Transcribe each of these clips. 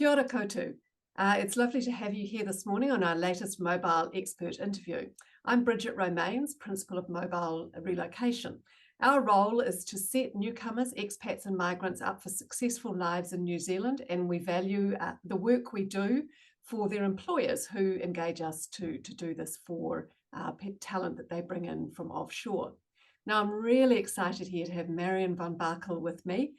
Kia ora koutou. It's lovely to have you here this morning on our latest mobile expert interview. I'm Bridget Romains, Principal of Mobile Relocation. Our role is to set newcomers, expats and migrants up for successful lives in New Zealand, and we value the work we do for their employers who engage us to do this for talent that they bring in from offshore. Now, I'm really excited here to have Marian van Bakel with me.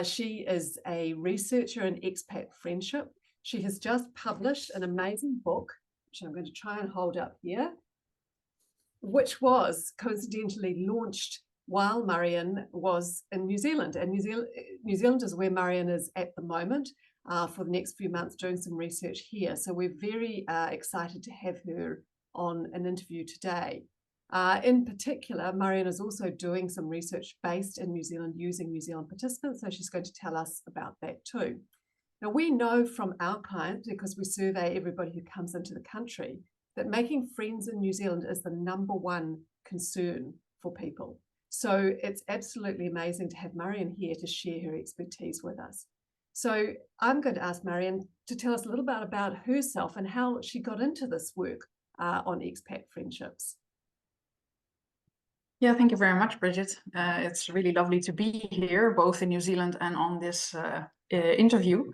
She is a researcher in expat friendship. She has just published an amazing book, which I'm going to try and hold up here, which was coincidentally launched while Marian was in New Zealand. And New Zealand is where Marian is at the moment for the next few months doing some research here. So we're very excited to have her on an interview today. In particular, Marian is also doing some research based in New Zealand using New Zealand participants, so she's going to tell us about that too. Now, we know from our clients, because we survey everybody who comes into the country, that making friends in New Zealand is the #1 concern for people. So it's absolutely amazing to have Marian here to share her expertise with us. So I'm going to ask Marian to tell us a little bit about herself and how she got into this work on expat friendships. Yeah, thank you very much, Bridget. It's really lovely to be here, both in New Zealand and on this interview.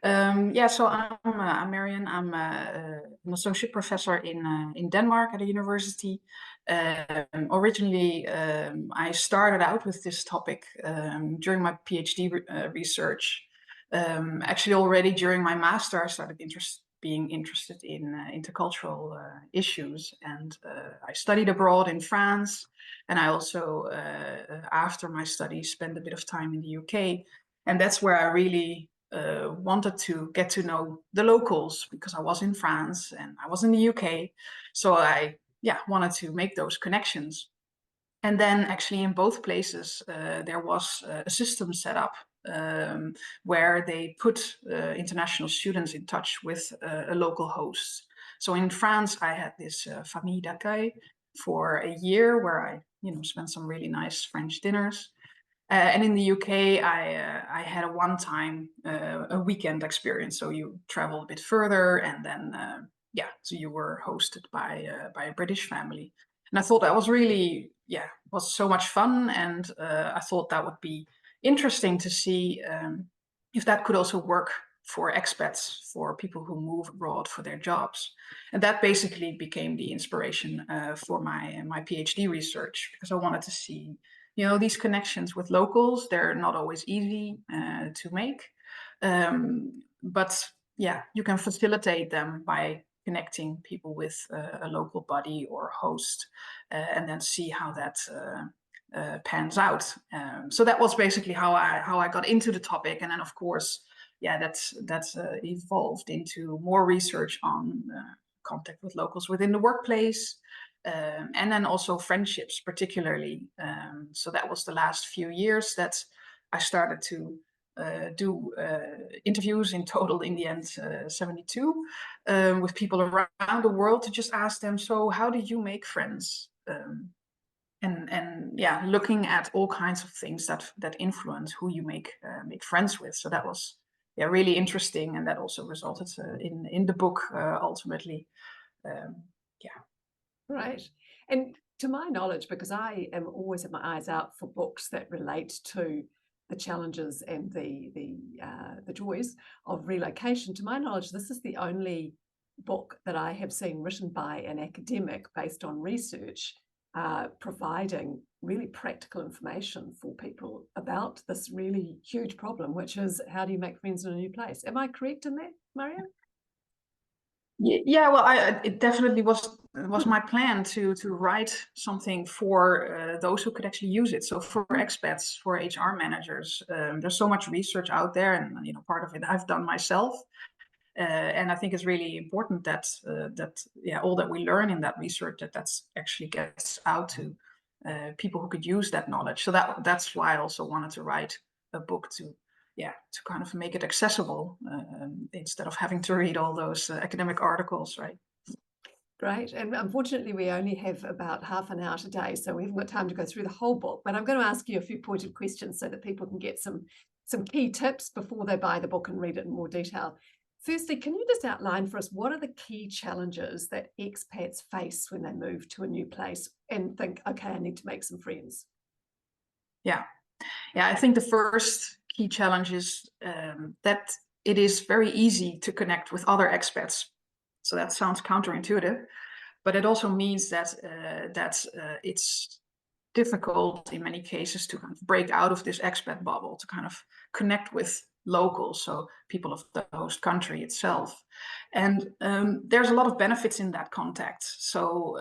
So I'm Marian. I'm an associate professor in Denmark at a university. Originally, I started out with this topic during my PhD research. Actually, already during my master, I started being interested in intercultural issues, and I studied abroad in France, and I also after my studies spent a bit of time in the UK, and that's where I really wanted to get to know the locals, because I was in France and I was in the UK, so I wanted to make those connections. And then actually in both places there was a system set up where they put international students in touch with a local host. So in France, I had this famille d'accueil for a year where I spent some really nice French dinners. And in the UK, I had a one-time a weekend experience. So you travel a bit further, and then so you were hosted by a British family. And I thought that was really was so much fun, and I thought that would be interesting to see if that could also work for expats, for people who move abroad for their jobs. And that basically became the inspiration for my PhD research, because I wanted to see, these connections with locals. They're not always easy to make, but you can facilitate them by connecting people with a local body or host, and then see how that pans out. So that was basically how I got into the topic, and then of course, that's evolved into more research on contact with locals within the workplace, and then also friendships, particularly. So that was the last few years that I started to do interviews, in total in the end 72, with people around the world, to just ask them, so how do you make friends? And looking at all kinds of things that influence who you make friends with. So that was really interesting, and that also resulted in the book ultimately. Right. And to my knowledge, because I am always have my eyes out for books that relate to the challenges and the joys of relocation, to my knowledge, this is the only book that I have seen written by an academic based on research, providing really practical information for people about this really huge problem, which is, how do you make friends in a new place? Am I correct in that, Marian? Yeah, well, it definitely was my plan to write something for those who could actually use it. So for expats, for HR managers, there's so much research out there, and part of it I've done myself. And I think it's really important that all that we learn in that research, that's actually gets out to people who could use that knowledge. So that's why I also wanted to write a book to kind of make it accessible, instead of having to read all those academic articles, right? Great. And unfortunately, we only have about half an hour today, so we haven't got time to go through the whole book. But I'm going to ask you a few pointed questions so that people can get some some key tips before they buy the book and read it in more detail. Firstly, can you just outline for us what are the key challenges that expats face when they move to a new place and think, okay, I need to make some friends? Yeah, I think the first key challenge is that it is very easy to connect with other expats. So that sounds counterintuitive, but it also means that it's difficult in many cases to kind of break out of this expat bubble, to kind of connect with locals, so people of the host country itself. And there's a lot of benefits in that contact. So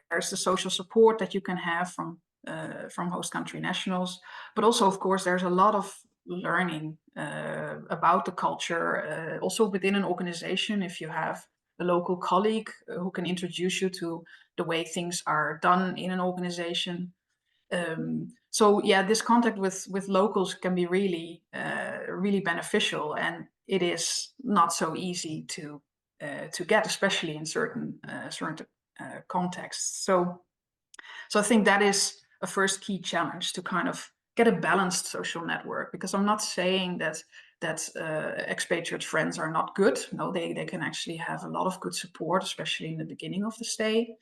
there's the social support that you can have from host country nationals, but also, of course, there's a lot of learning about the culture, also within an organization. If you have a local colleague who can introduce you to the way things are done in an organization. So yeah, this contact with locals can be really really beneficial, and it is not so easy to get, especially in certain contexts. So I think that is a first key challenge, to kind of get a balanced social network, because I'm not saying that expatriate friends are not good. No, they can actually have a lot of good support, especially in the beginning of the stay.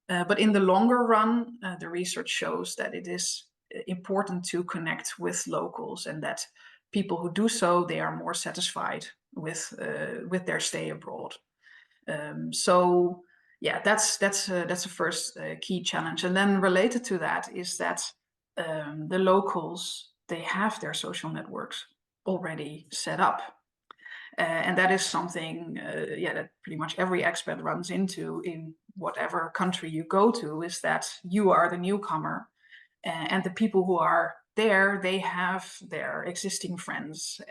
But in the longer run, the research shows that it is important to connect with locals, and that people who do so, they are more satisfied with their stay abroad. So yeah, that's a first key challenge. And then related to that is that the locals, they have their social networks already set up. And that is something, that pretty much every expat runs into in whatever country you go to, is that you are the newcomer, and the people who are there, they have their existing friends,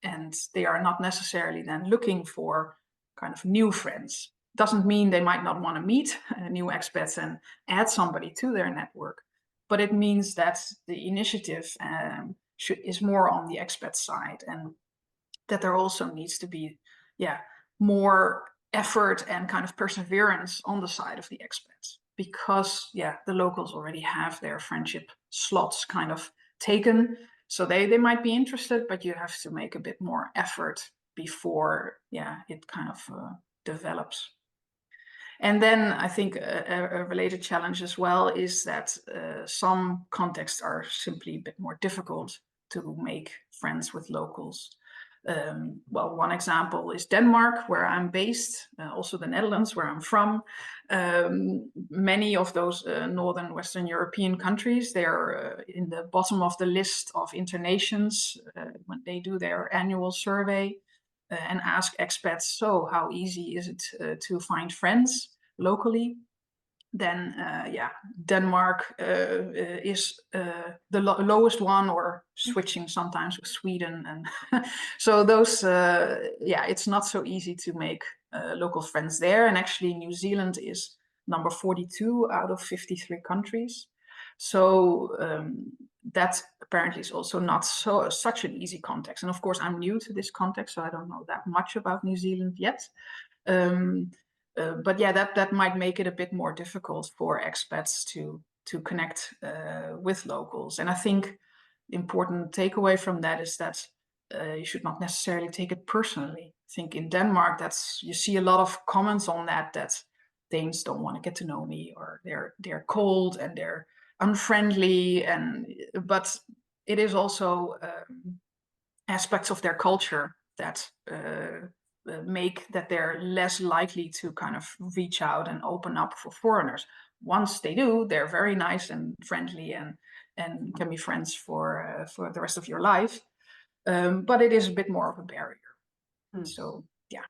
and they are not necessarily then looking for kind of new friends. Doesn't mean they might not want to meet new expats and add somebody to their network, but it means that the initiative is more on the expat side, and that there also needs to be more effort and kind of perseverance on the side of the expats, because the locals already have their friendship slots kind of taken. So they might be interested, but you have to make a bit more effort before it kind of develops. And then I think a related challenge as well is that some contexts are simply a bit more difficult to make friends with locals. Well, one example is Denmark, where I'm based, also the Netherlands, where I'm from. Many of those northern Western European countries, they are in the bottom of the list of internations when they do their annual survey and ask expats, so how easy is it to find friends locally? Then Denmark is the lowest one, or switching sometimes with Sweden. And so those, it's not so easy to make local friends there. And actually New Zealand is number 42 out of 53 countries. So that apparently is also not such an easy context. And of course, I'm new to this context, so I don't know that much about New Zealand yet. But that might make it a bit more difficult for expats to connect with locals. And I think the important takeaway from that is that you should not necessarily take it personally. I think in Denmark, you see a lot of comments on that Danes don't want to get to know me, or they're cold and they're unfriendly. But it is also aspects of their culture that make that they're less likely to kind of reach out and open up for foreigners. Once they do, they're very nice and friendly and can be friends for the rest of your life. But it is a bit more of a barrier. So yeah.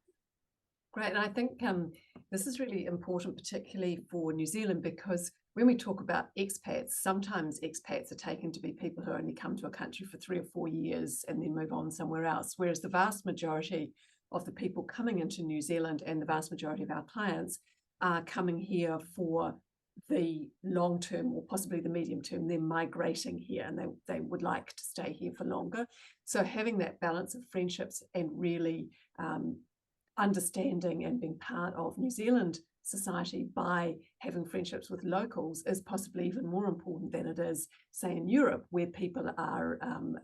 Great. And I think this is really important, particularly for New Zealand, because when we talk about expats, sometimes expats are taken to be people who only come to a country for 3 or 4 years and then move on somewhere else, whereas the vast majority of the people coming into New Zealand and the vast majority of our clients are coming here for the long term, or possibly the medium term. They're migrating here and they would like to stay here for longer. So having that balance of friendships and really understanding and being part of New Zealand society by having friendships with locals is possibly even more important than it is, say, in Europe, where people are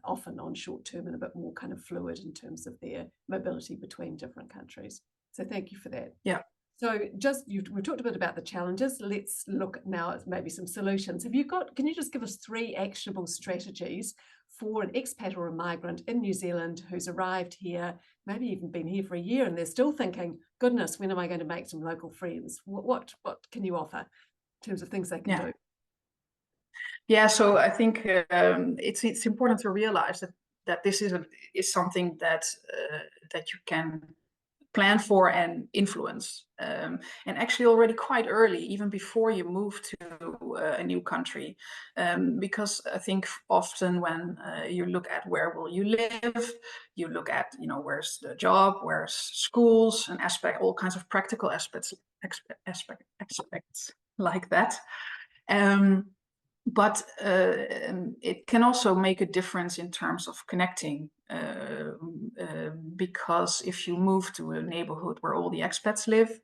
often on short term and a bit more kind of fluid in terms of their mobility between different countries. So thank you for that. Yeah. So we've talked a bit about the challenges. Let's look now at maybe some solutions. Can you just give us 3 actionable strategies for an expat or a migrant in New Zealand who's arrived here, maybe even been here for a year, and they're still thinking, goodness, when am I going to make some local friends? What can you offer in terms of things they can do? Yeah, so I think it's important to realize that this is something that you can plan for and influence, and actually already quite early, even before you move to a new country, because I think often when you look at where will you live, you look at where's the job, where's schools, and all kinds of practical aspects like that. But it can also make a difference in terms of connecting, because if you move to a neighborhood where all the expats live,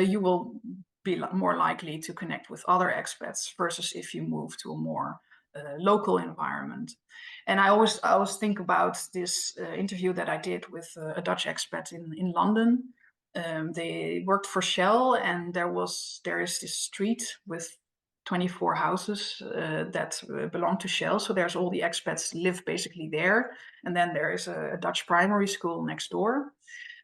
you will be more likely to connect with other expats versus if you move to a more local environment. And I always think about this interview that I did with a Dutch expat in London. They worked for Shell, and there is this street with 24 houses that belong to Shell. So there's all the expats live basically there. And then there is a Dutch primary school next door.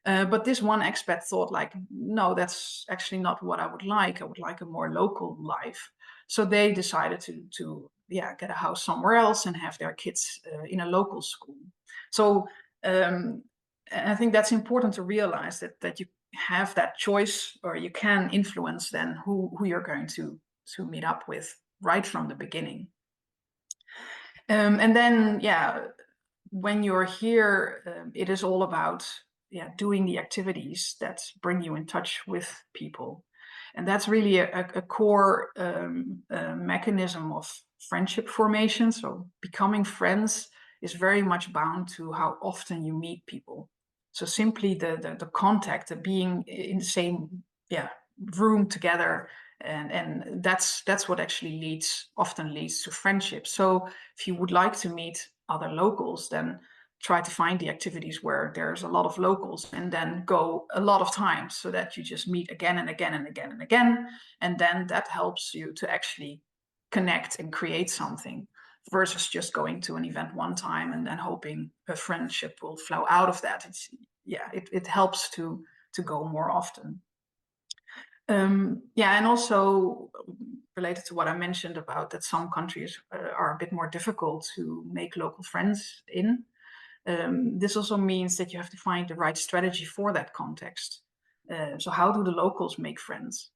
But this one expat thought like, no, that's actually not what I would like. I would like a more local life. So they decided to get a house somewhere else and have their kids in a local school. So I think that's important to realize that you have that choice, or you can influence then who you're going to meet up with right from the beginning. And then, when you're here, it is all about doing the activities that bring you in touch with people. And that's really a core mechanism of friendship formation. So becoming friends is very much bound to how often you meet people. So simply the contact, the being in the same room together, and that's what actually often leads to friendship. So if you would like to meet other locals, then try to find the activities where there's a lot of locals, and then go a lot of times so that you just meet again and again and again and again. And then that helps you to actually connect and create something, versus just going to an event one time and then hoping a friendship will flow out of that. It helps to go more often. And also related to what I mentioned about that some countries are a bit more difficult to make local friends in. This also means that you have to find the right strategy for that context. So how do the locals make friends?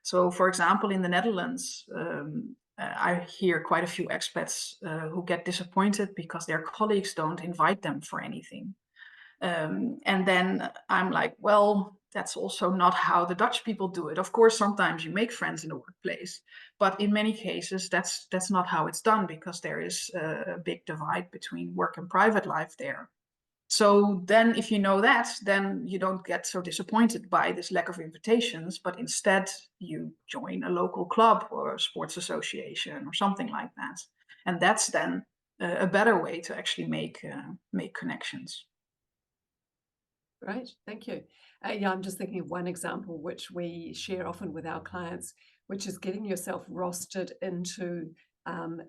So for example, in the Netherlands, I hear quite a few expats who get disappointed because their colleagues don't invite them for anything. And then I'm like, well, that's also not how the Dutch people do it. Of course, sometimes you make friends in the workplace, but in many cases, that's not how it's done, because there is a big divide between work and private life there. So then if you know that, then you don't get so disappointed by this lack of invitations, but instead you join a local club or a sports association or something like that. And that's then a better way to actually make connections. Great, thank you. I'm just thinking of one example which we share often with our clients, which is getting yourself rostered into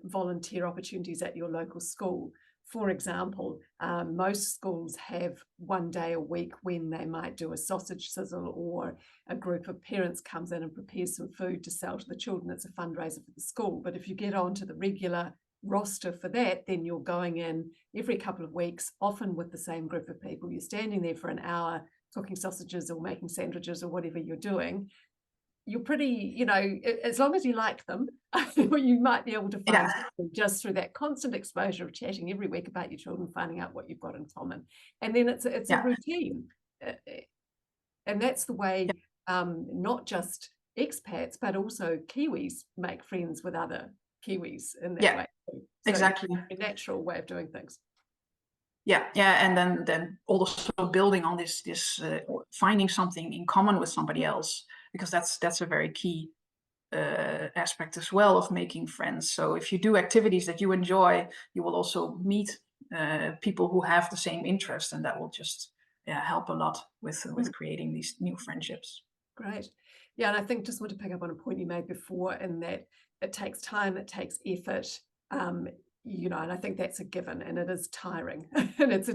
volunteer opportunities at your local school. For example, most schools have one day a week when they might do a sausage sizzle, or a group of parents comes in and prepares some food to sell to the children. It's a fundraiser for the school. But if you get onto the regular roster for that, then you're going in every couple of weeks, often with the same group of people. You're standing there for an hour cooking sausages or making sandwiches or whatever you're doing. You're pretty, as long as you like them, you might be able to find something just through that constant exposure of chatting every week about your children, finding out what you've got in common. And then it's a routine. And that's the way not just expats, but also Kiwis make friends with other Kiwis in that way. So exactly. A natural way of doing things. And then also building on this finding something in common with somebody else because that's a very key aspect as well of making friends. So if you do activities that you enjoy, you will also meet people who have the same interest, and that will just help a lot with creating these new friendships. Great. Yeah, and I think just want to pick up on a point you made before, in that it takes time, it takes effort, and I think that's a given, and it is tiring, and it's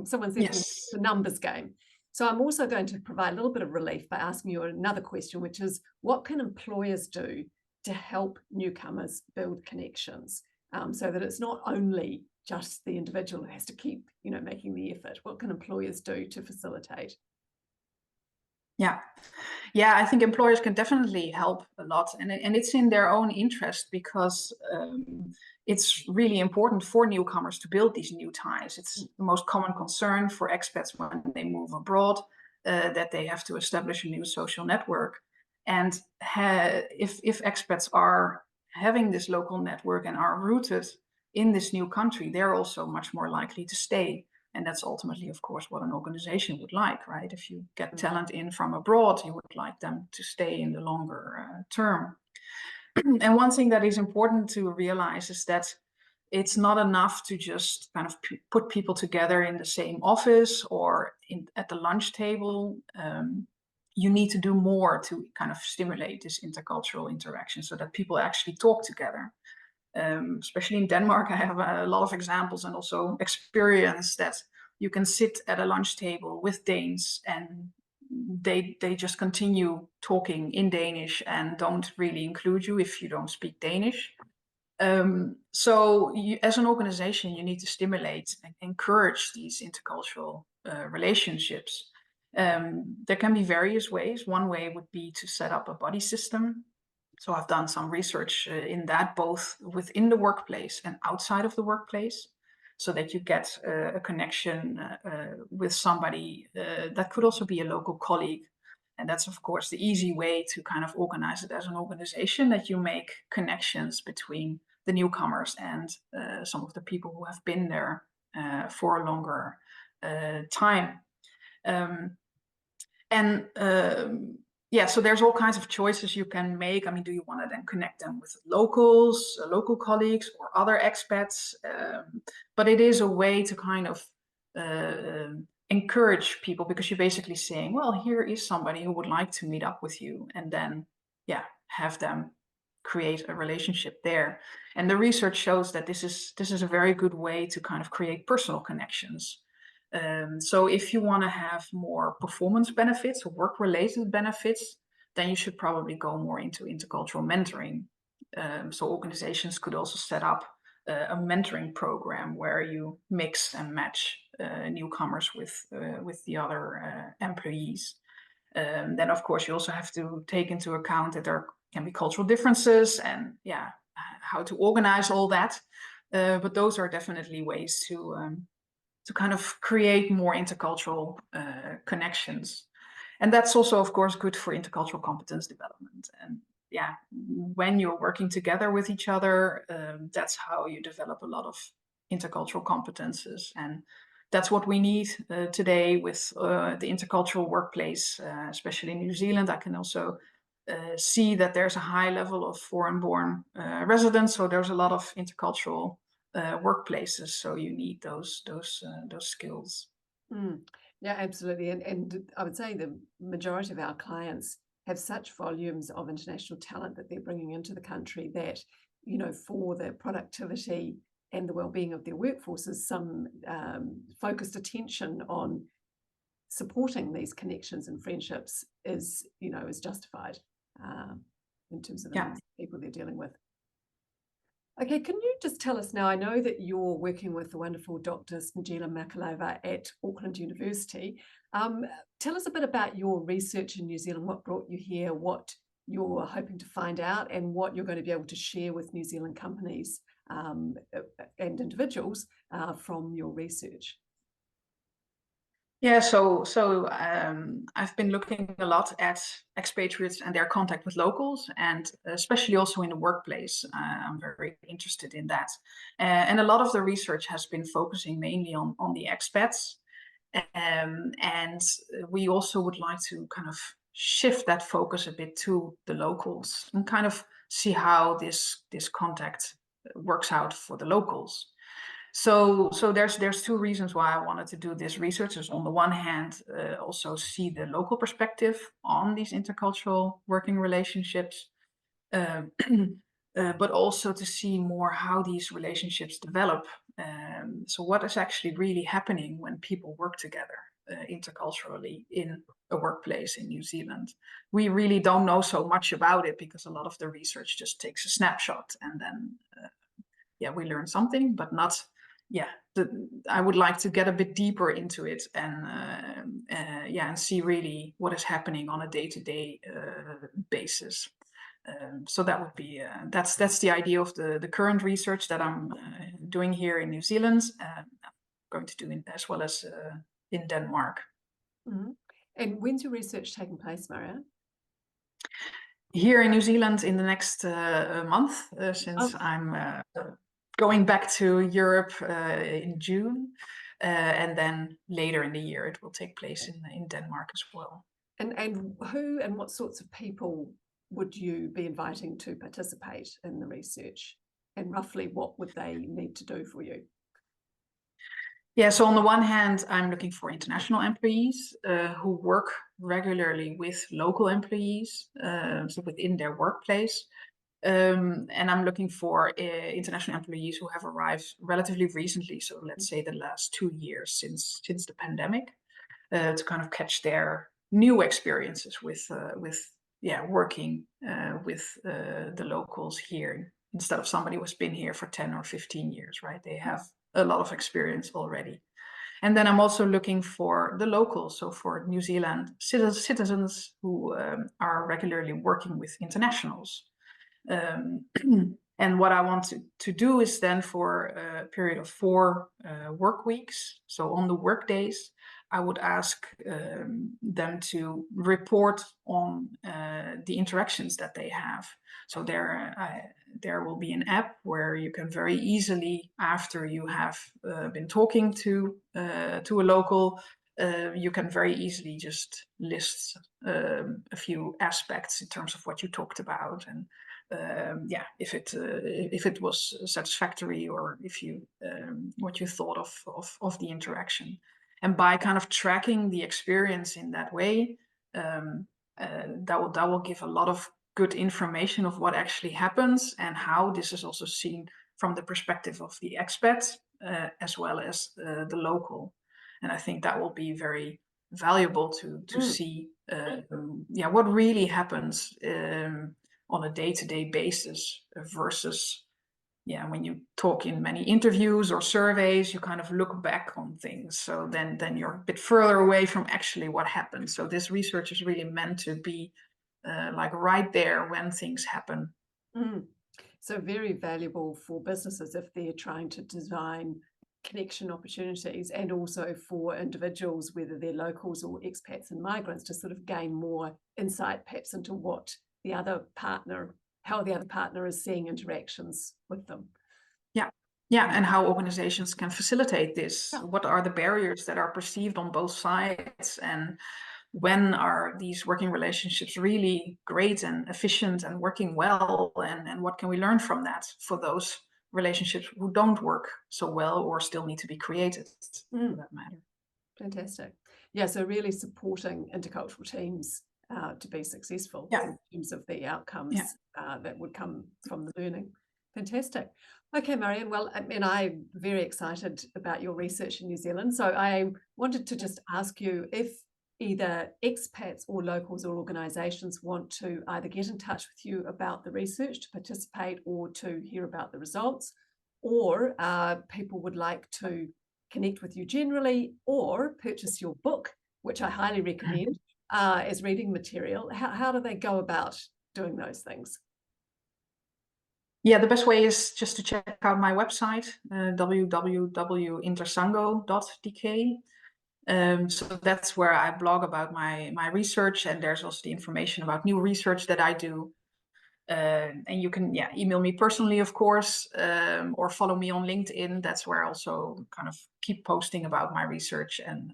someone said to me, Yes. it's a numbers game. So I'm also going to provide a little bit of relief by asking you another question, which is, what can employers do to help newcomers build connections, so that it's not only just the individual who has to keep, making the effort? What can employers do to facilitate? Yeah. Yeah, I think employers can definitely help a lot, and it's in their own interest, because it's really important for newcomers to build these new ties. It's the most common concern for expats when they move abroad, that they have to establish a new social network. And if expats are having this local network and are rooted in this new country, they're also much more likely to stay. And that's ultimately, of course, what an organization would like, right? If you get talent in from abroad, you would like them to stay in the longer term. And one thing that is important to realize is that it's not enough to just kind of put people together in the same office or at the lunch table. You need to do more to kind of stimulate this intercultural interaction so that people actually talk together. Especially in Denmark, I have a lot of examples and also experience that you can sit at a lunch table with Danes, and they just continue talking in Danish and don't really include you if you don't speak Danish. So as an organization, you need to stimulate and encourage these intercultural relationships. There can be various ways. One way would be to set up a buddy system. So I've done some research in that, both within the workplace and outside of the workplace, so that you get a connection with somebody that could also be a local colleague. And that's, of course, the easy way to kind of organize it as an organization, that you make connections between the newcomers and some of the people who have been there for a longer time. Yeah, so there's all kinds of choices you can make. I mean, do you want to then connect them with locals, local colleagues, or other expats? But it is a way to kind of encourage people, because you're basically saying, well, here is somebody who would like to meet up with you, and then, yeah, have them create a relationship there. And the research shows that this is a very good way to kind of create personal connections. So if you want to have more performance benefits or work-related benefits, then you should probably go more into intercultural mentoring. So organizations could also set up a mentoring program where you mix and match newcomers with the other employees. Then, of course, you also have to take into account that there can be cultural differences, and yeah, how to organize all that. But those are definitely ways to kind of create more intercultural connections. And that's also, of course, good for intercultural competence development. And yeah, when you're working together with each other, that's how you develop a lot of intercultural competences. And that's what we need today with the intercultural workplace, especially in New Zealand. I can also see that there's a high level of foreign-born residents, so there's a lot of intercultural workplaces. So you need those skills. Yeah, absolutely. And I would say the majority of our clients have such volumes of international talent that they're bringing into the country that, for the productivity and the well-being of their workforces, some focused attention on supporting these connections and friendships is justified in terms of the number of people they're dealing with. Okay, can you just tell us now, I know that you're working with the wonderful Dr. Snigela Makalova at Auckland University. Tell us a bit about your research in New Zealand, what brought you here, what you're hoping to find out, and what you're going to be able to share with New Zealand companies and individuals from your research. Yeah, so I've been looking a lot at expatriates and their contact with locals, and especially also in the workplace. I'm very interested in that. And a lot of the research has been focusing mainly on the expats. And we also would like to kind of shift that focus a bit to the locals and kind of see how this contact works out for the locals. So there's two reasons why I wanted to do this research. Is on the one hand, also see the local perspective on these intercultural working relationships, um, but also to see more how these relationships develop. So what is actually really happening when people work together interculturally in a workplace in New Zealand? We really don't know so much about it because a lot of the research just takes a snapshot and then we learn something, but not. I would like to get a bit deeper into it and see really what is happening on a day-to-day basis. So that would be that's the idea of the current research that I'm doing here in New Zealand. I'm going to do as well as in Denmark. Mm-hmm. And when's your research taking place, Marian? Here in New Zealand in the next month, since I'm going back to Europe in June, and then later in the year it will take place in Denmark as well. And who and what sorts of people would you be inviting to participate in the research? And roughly what would they need to do for you? Yeah, so on the one hand, I'm looking for international employees who work regularly with local employees, so within their workplace. And I'm looking for international employees who have arrived relatively recently, so let's say the last 2 years since the pandemic, to kind of catch their new experiences with working with the locals here instead of somebody who's been here for 10 or 15 years, right? They have a lot of experience already. And then I'm also looking for the locals, so for New Zealand citizens who are regularly working with internationals. And what I want to do is then for a period of 4 work weeks, so on the work days, I would ask them to report on the interactions that they have. So there will be an app where you can very easily, after you have been talking to a local, you can very easily just list a few aspects in terms of what you talked about and if it was satisfactory or if you what you thought of the interaction. And by kind of tracking the experience in that way, that will give a lot of good information of what actually happens and how this is also seen from the perspective of the expat as well as the local. And I think that will be very valuable to see what really happens on a day-to-day basis versus when you talk in many interviews or surveys, you kind of look back on things. So then you're a bit further away from actually what happened. So this research is really meant to be like right there when things happen. So very valuable for businesses if they're trying to design connection opportunities, and also for individuals, whether they're locals or expats and migrants, to sort of gain more insight perhaps into what how the other partner is seeing interactions with them. And how organizations can facilitate this. What are the barriers that are perceived on both sides, and when are these working relationships really great and efficient and working well, and what can we learn from that for those relationships who don't work so well or still need to be created for that matter. Fantastic. So really supporting intercultural teams to be successful in terms of the outcomes that would come from the learning. Fantastic. Okay, Marian, well, I mean, I'm very excited about your research in New Zealand. So I wanted to just ask you if either expats or locals or organisations want to either get in touch with you about the research to participate or to hear about the results, or people would like to connect with you generally or purchase your book, which I highly recommend as reading material. How do they go about doing those things? Yeah, the best way is just to check out my website, www.intersango.dk. So that's where I blog about my research, and there's also the information about new research that I do. And you can email me personally, of course, or follow me on LinkedIn. That's where I also kind of keep posting about my research and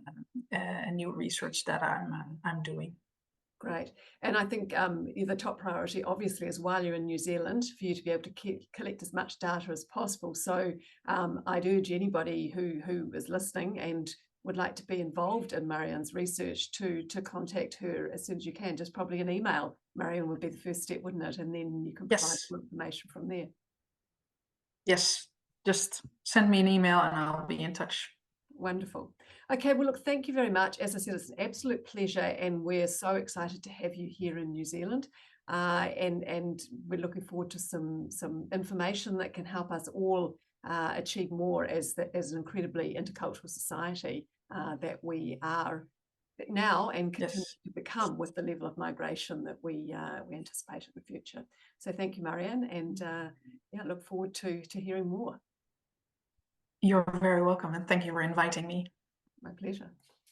new research that I'm doing. Great. And I think the top priority, obviously, is while you're in New Zealand, for you to be able to collect as much data as possible. So I'd urge anybody who is listening and would like to be involved in Marian's research to contact her as soon as you can. Just probably an email. Marian would be the first step, wouldn't it? And then you can provide Yes. more information from there. Yes. Just send me an email and I'll be in touch. Wonderful. Okay, well, look, thank you very much. As I said, it's an absolute pleasure, and we're so excited to have you here in New Zealand. And we're looking forward to some information that can help us all achieve more as an incredibly intercultural society that we are now and continue to become with the level of migration that we anticipate in the future. So thank you, Marian, and yeah, look forward to hearing more. You're very welcome, and thank you for inviting me. My pleasure.